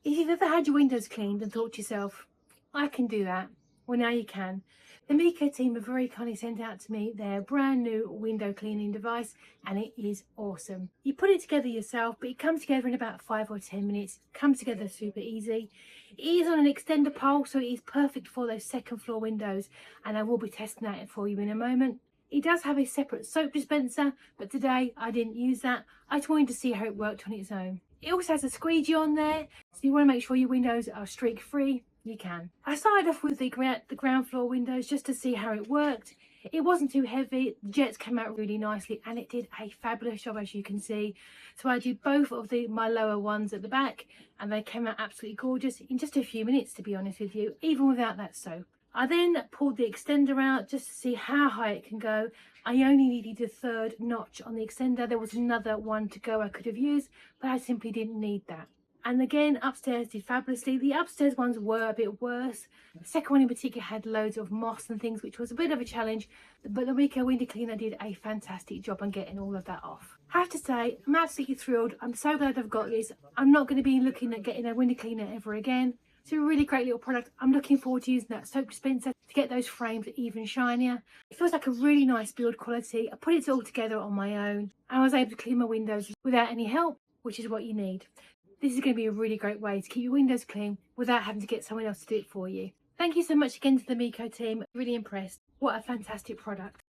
If you've ever had your windows cleaned and thought to yourself, I can do that, well now you can. The Mekoh team have very kindly sent out to me their brand new window cleaning device and it is awesome. You put it together yourself, but it comes together in about 5 or 10 minutes. It comes together super easy. It is on an extender pole, so it is perfect for those second floor windows, and I will be testing that for you in a moment. It does have a separate soap dispenser, but today I didn't use that. I just wanted to see how it worked on its own. It also has a squeegee on there, so you want to make sure your windows are streak free, you can. I started off with the ground floor windows just to see how it worked. It wasn't too heavy, the jets came out really nicely and it did a fabulous job, as you can see. So I did both of my lower ones at the back and they came out absolutely gorgeous in just a few minutes, to be honest with you, even without that soap. I then pulled the extender out just to see how high it can go. I only needed a third notch on the extender. There was another one to go I could have used, but I simply didn't need that. And again, upstairs did fabulously. The upstairs ones were a bit worse. The second one in particular had loads of moss and things, which was a bit of a challenge, but the Mekoh window cleaner did a fantastic job on getting all of that off. I have to say, I'm absolutely thrilled. I'm so glad I've got this. I'm not going to be looking at getting a window cleaner ever again. It's a really great little product. I'm looking forward to using that soap dispenser to get those frames even shinier. It feels like a really nice build quality. I put it all together on my own and I was able to clean my windows without any help, which is what you need. This is going to be a really great way to keep your windows clean without having to get someone else to do it for you. Thank you so much again to the Mekoh team. Really impressed. What a fantastic product.